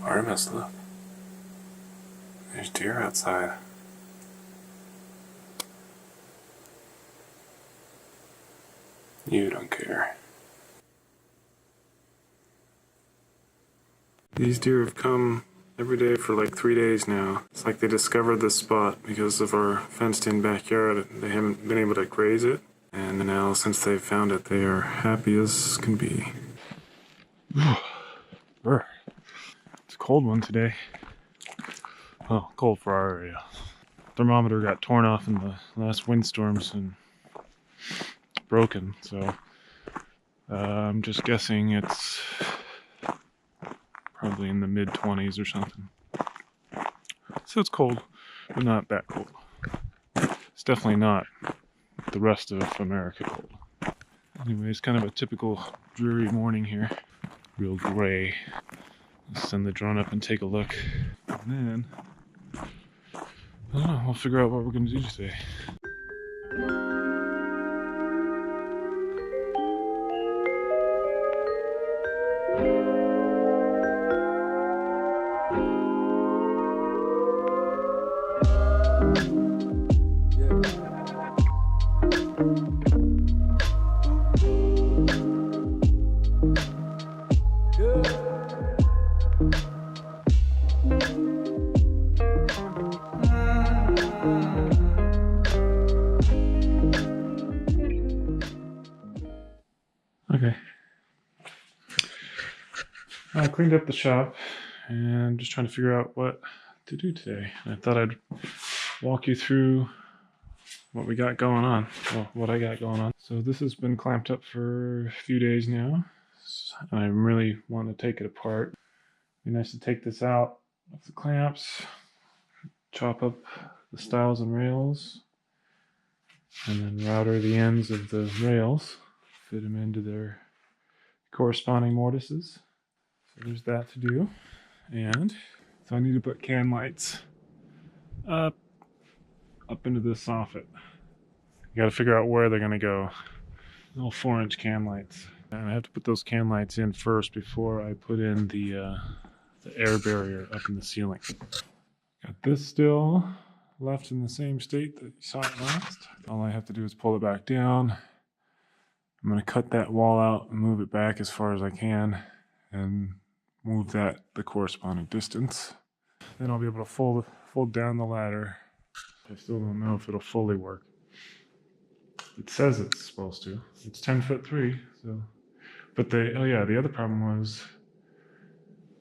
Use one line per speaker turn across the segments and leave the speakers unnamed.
Artemis, look. There's deer outside. You don't care. These deer have come every day for like 3 days now. It's like they discovered this spot because of our fenced-in backyard. They haven't been able to graze it, and now since they've found it, they are happy as can be. It's a cold one today. Well, cold for our area. Thermometer got torn off in the last windstorms and broken, so I'm just guessing it's probably in the mid-20s or something. So it's cold, but not that cold. It's definitely not the rest of America cold. Anyway, it's kind of a typical dreary morning here. Real gray. Let's send the drone up and take a look. And then, I don't know, we'll figure out what we're going to do today. Okay. I cleaned up the shop and I'm just trying to figure out what to do today. I thought I'd walk you through what we got going on. Well, what I got going on. So this has been clamped up for a few days now. I really want to take it apart. It'd be nice to take this out of the clamps, chop up the stiles and rails, and then router the ends of the rails, fit them into their corresponding mortises. So there's that to do. And so I need to put can lights up into this soffit. You gotta figure out where they're gonna go. Little 4-inch can lights. And I have to put those can lights in first before I put in the air barrier up in the ceiling. Got this still left in the same state that you saw it last. All I have to do is pull it back down. I'm going to cut that wall out and move it back as far as I can and move that the corresponding distance. Then I'll be able to fold down the ladder. I still don't know if it'll fully work. It says it's supposed to. It's 10'3", so. But the other problem was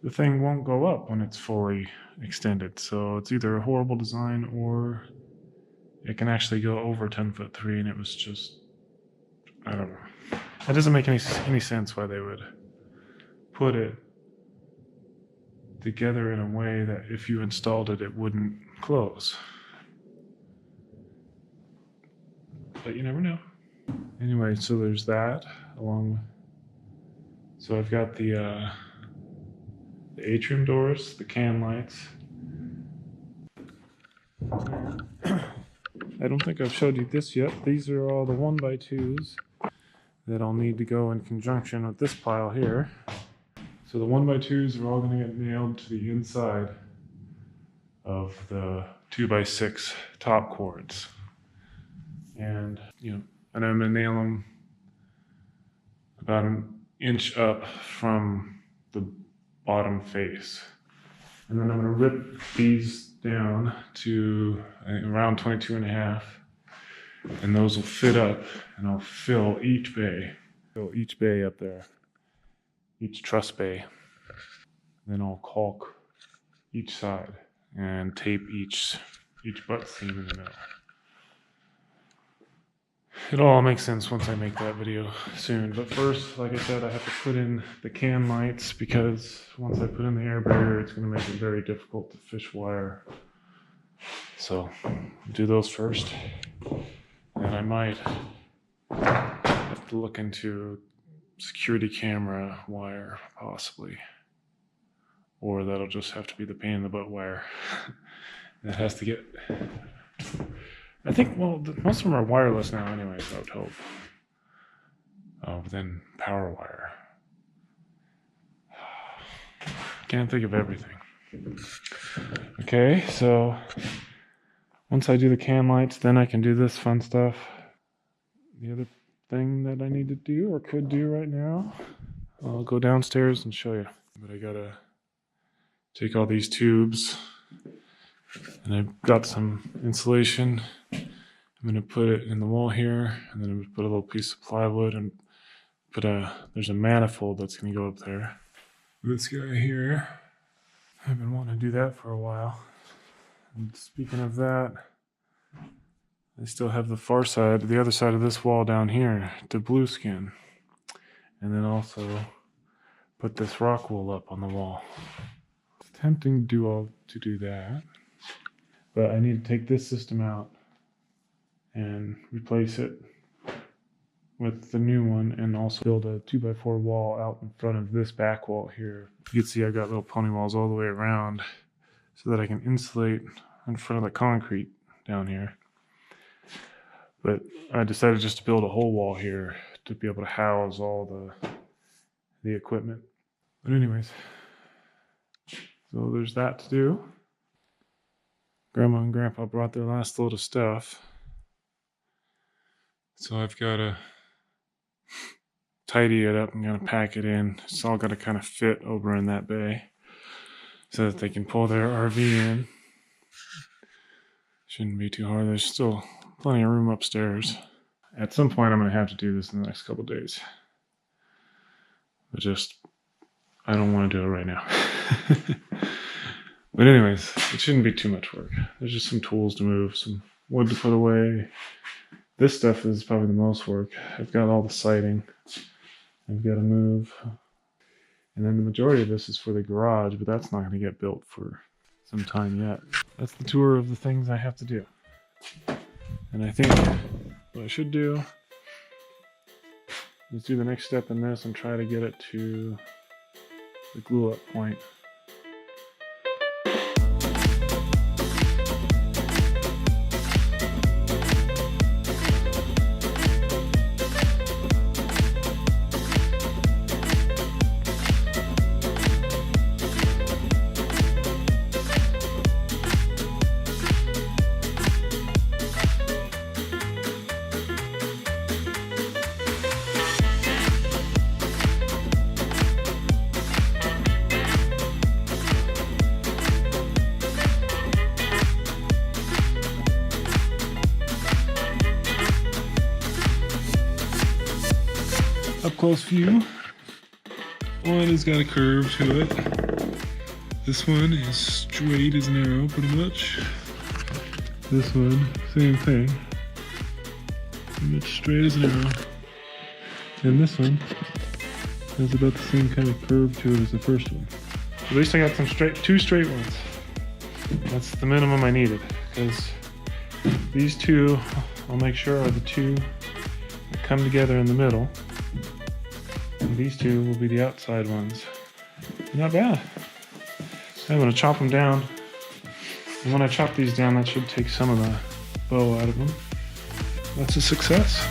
the thing won't go up when it's fully extended. So it's either a horrible design or it can actually go over 10'3", and it was just, I don't know. That doesn't make any sense why they would put it together in a way that if you installed it, it wouldn't close. But you never know. Anyway, so there's that so I've got the atrium doors, the can lights. I don't think I've showed you this yet. These are all the 1x2s that I'll need to go in conjunction with this pile here. So the 1x2s are all going to get nailed to the inside of the 2x6 top cords. And, I'm going to nail them about an inch up from the bottom face. And then I'm going to rip these down to around 22.5. And those will fit up, and I'll fill each bay up there, each truss bay. Then I'll caulk each side and tape each butt seam in the middle. It'll all make sense once I make that video soon. But first, like I said, I have to put in the can lights because once I put in the air barrier, it's going to make it very difficult to fish wire. So, do those first. And I might have to look into security camera wire, possibly. Or that'll just have to be the pain in the butt wire. That has to get... I think, well, most of them are wireless now anyway, so I would hope. But then power wire. can't think of everything. Okay, so once I do the can lights, then I can do this fun stuff. The other thing that I need to do or could do right now, I'll go downstairs and show you. But I gotta take all these tubes, and I've got some insulation. I'm gonna put it in the wall here, and then I'm gonna put a little piece of plywood and there's a manifold that's gonna go up there. This guy here, I've been wanting to do that for a while. And speaking of that, I still have the far side, the other side of this wall down here, to blue skin. And then also put this rock wool up on the wall. It's tempting to do that, but I need to take this system out and replace it with the new one, and also build a 2x4 wall out in front of this back wall here. You can see I got little pony walls all the way around so that I can insulate in front of the concrete down here. But I decided just to build a whole wall here to be able to house all the equipment. But anyways, so there's that to do. Grandma and Grandpa brought their last load of stuff, so I've got to tidy it up and gonna pack it in. It's all got to kind of fit over in that bay so that they can pull their RV in. Shouldn't be too hard. There's still plenty of room upstairs. At some point I'm gonna have to do this in the next couple days, but I don't want to do it right now. But anyways, it shouldn't be too much work. There's just some tools to move, some wood to put away. This stuff is probably the most work. I've got all the siding I've got to move. And then the majority of this is for the garage, but that's not going to get built for some time yet. That's the tour of the things I have to do. And I think what I should do is do the next step in this and try to get it to the glue up point. Up close view. One has got a curve to it. This one is straight as an arrow, pretty much. This one, same thing. Pretty much straight as an arrow. And this one has about the same kind of curve to it as the first one. At least I got two straight ones. That's the minimum I needed, because these two, I'll make sure are the two that come together in the middle. And these two will be the outside ones. Not bad. I'm going to chop them down. And when I chop these down, that should take some of the bow out of them. That's a success.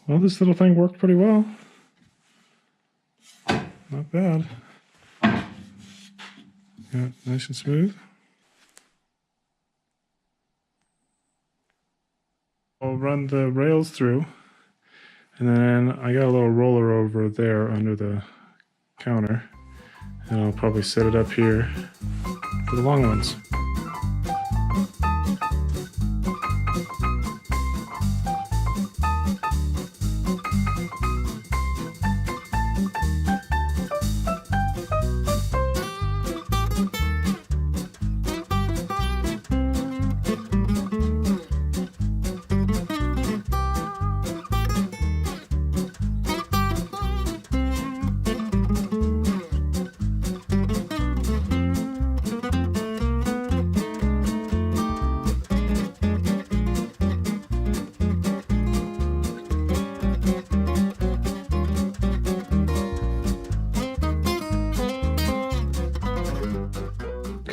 Well, this little thing worked pretty well. Not bad. Yeah, nice and smooth. I'll run the rails through, and then I got a little roller over there under the counter, and I'll probably set it up here for the long ones.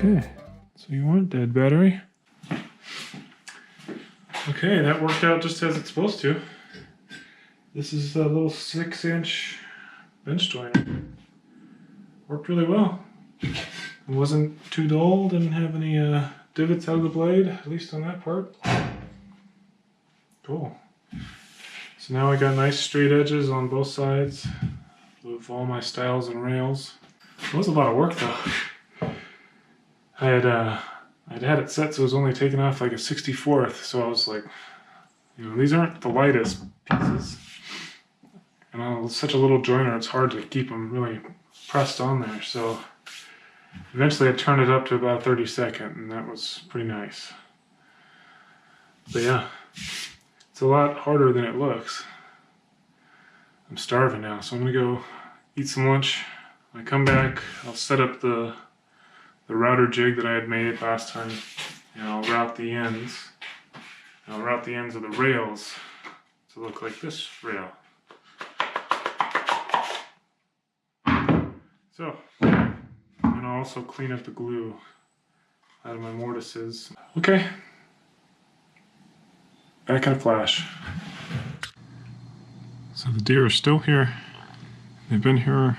Okay, so you weren't dead, battery. Okay, that worked out just as it's supposed to. This is a little 6-inch bench joiner. Worked really well. It wasn't too dull, didn't have any divots out of the blade, at least on that part. Cool. So now I got nice straight edges on both sides with all my stiles and rails. It was a lot of work though. I'd had it set so it was only taking off like a 64th, so I was like, you know, these aren't the lightest pieces. And it's such a little joiner, it's hard to keep them really pressed on there. So eventually I turned it up to about 32nd, and that was pretty nice. But yeah, it's a lot harder than it looks. I'm starving now, so I'm gonna go eat some lunch. When I come back, I'll set up the router jig that I had made last time, and I'll route the ends. I'll route the ends of the rails to look like this rail. So, and I'll also clean up the glue out of my mortises. Okay, back in a flash. So the deer are still here. They've been here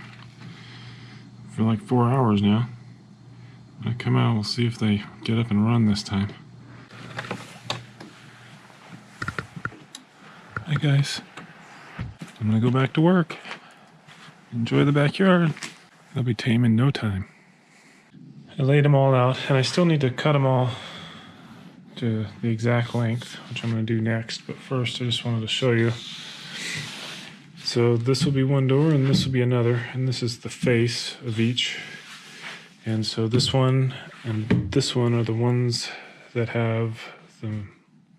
for like 4 hours now. When I come out, we'll see if they get up and run this time. Hi guys. I'm gonna go back to work. Enjoy the backyard. They'll be tame in no time. I laid them all out, and I still need to cut them all to the exact length, which I'm going to do next. But first, I just wanted to show you. So this will be one door, and this will be another, and this is the face of each. And so this one and this one are the ones that have the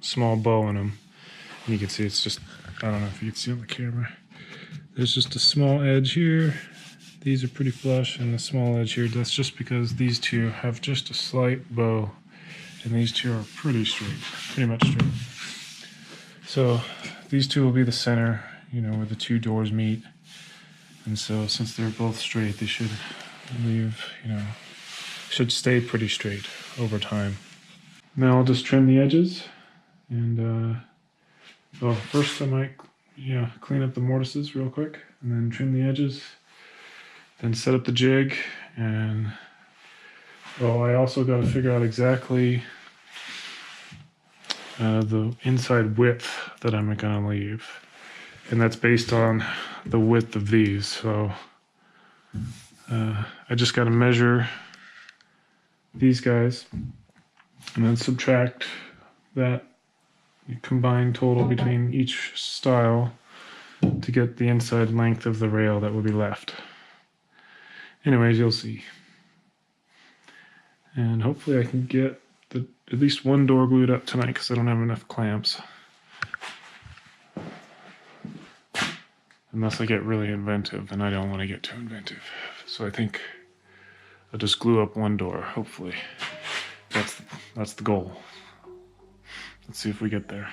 small bow in them. And you can see it's just, I don't know if you can see on the camera. There's just a small edge here. These are pretty flush, and the small edge here, that's just because these two have just a slight bow, and these two are pretty straight, pretty much straight. So these two will be the center, you know, where the two doors meet. And so since they're both straight, they should leave, you know, should stay pretty straight over time. Now I'll just trim the edges, and well, first I might, clean up the mortises real quick, and then trim the edges. Then set up the jig, and I also got to figure out exactly the inside width that I'm going to leave, and that's based on the width of these. So I just got to measure these guys and then subtract that combined total between each style to get the inside length of the rail that will be left. Anyways, you'll see. And hopefully I can get at least one door glued up tonight because I don't have enough clamps. Unless I get really inventive, and I don't want to get too inventive. So I think I'll just glue up one door, hopefully. That's the goal. Let's see if we get there.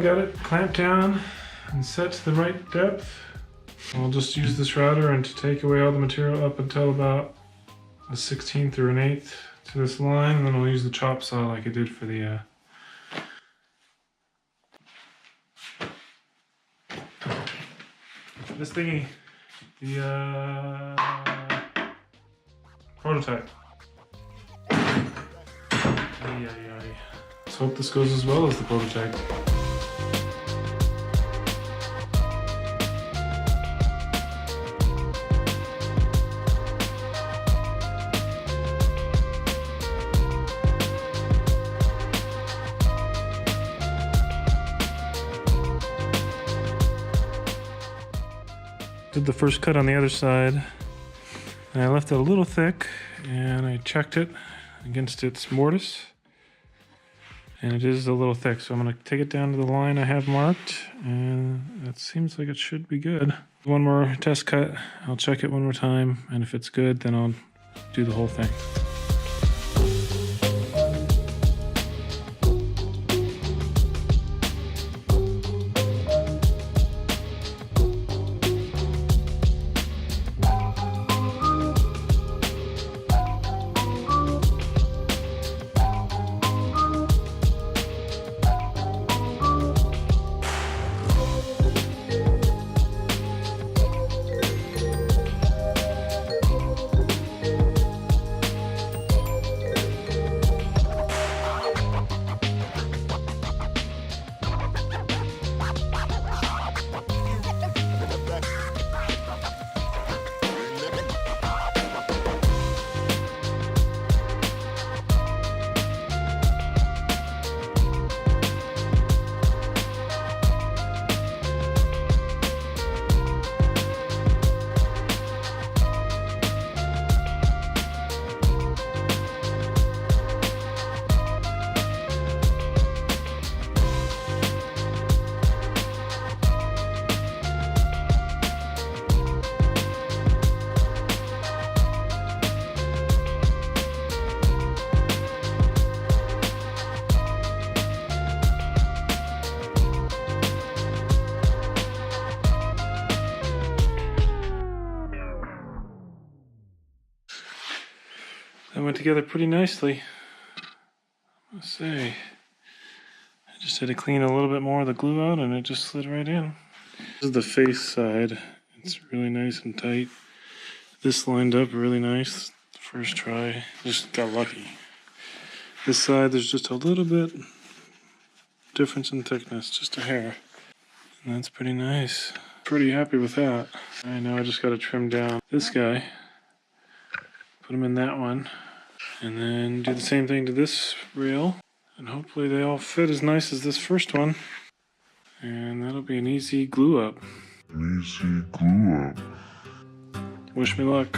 got it clamped down and set to the right depth. I'll just use this router and to take away all the material up until about a 16th or an 1/8 to this line, and then I'll use the chop saw like I did for the this thingy, the prototype. Let's hope this goes as well as the prototype. Did the first cut on the other side, and I left it a little thick, and I checked it against its mortise, and it is a little thick, so I'm going to take it down to the line I have marked, and it seems like it should be good. One more test cut, I'll check it one more time, and if it's good, then I'll do the whole thing. That went together pretty nicely, I must say. I just had to clean a little bit more of the glue out and it just slid right in. This is the face side. It's really nice and tight. This lined up really nice the first try. Just got lucky. This side, there's just a little bit difference in thickness, just a hair. And that's pretty nice. Pretty happy with that. I know I just got to trim down this guy. Put them in that one. And then do the same thing to this rail. And hopefully they all fit as nice as this first one. And that'll be an easy glue up. Wish me luck.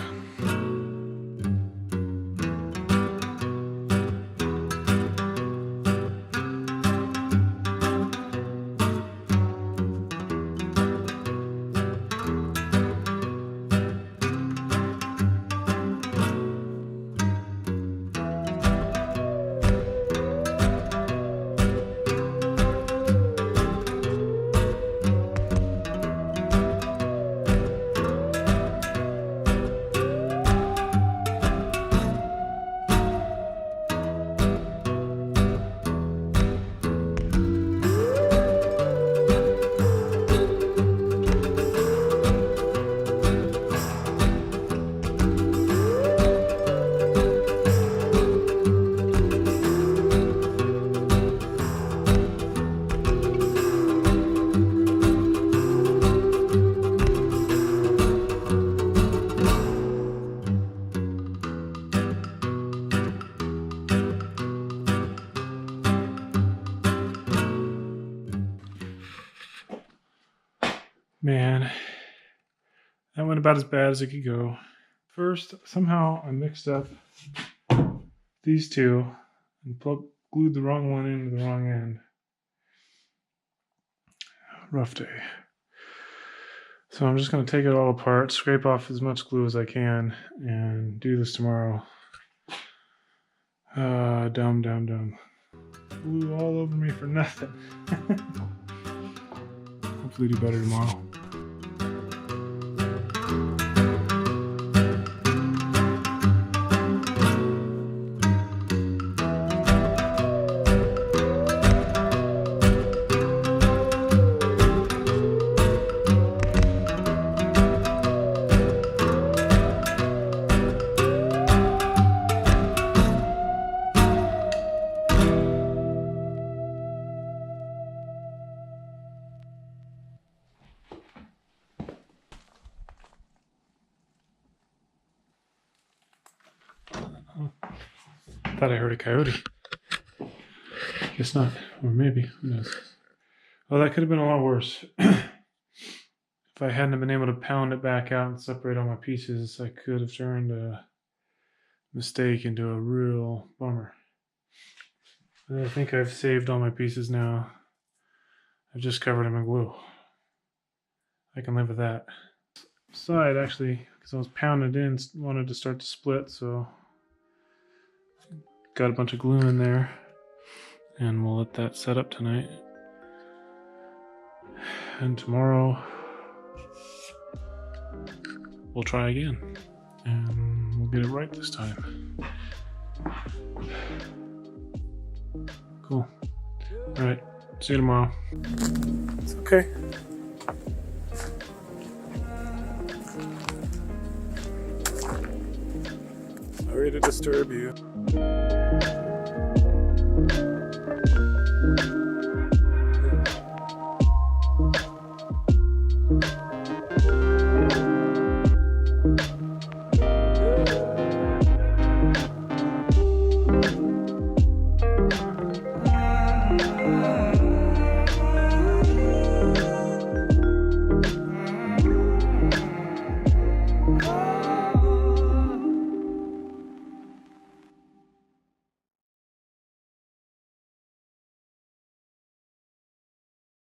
Man, that went about as bad as it could go. First, somehow I mixed up these two and glued the wrong one into the wrong end. Rough day. So I'm just going to take it all apart, scrape off as much glue as I can, and do this tomorrow. Dumb. Glue all over me for nothing. hopefully do better tomorrow. Thought I heard a coyote. Guess not. Or maybe. Who knows? Well, that could have been a lot worse. If I hadn't been able to pound it back out and separate all my pieces, I could have turned a mistake into a real bummer. But I think I've saved all my pieces now. I've just covered them in glue. I can live with that. Side, actually, because I was pounding it in, wanted to start to split, so got a bunch of glue in there, and we'll let that set up tonight. And tomorrow we'll try again, and we'll get it right this time. Cool. All right. See you tomorrow. It's okay. Sorry to disturb you.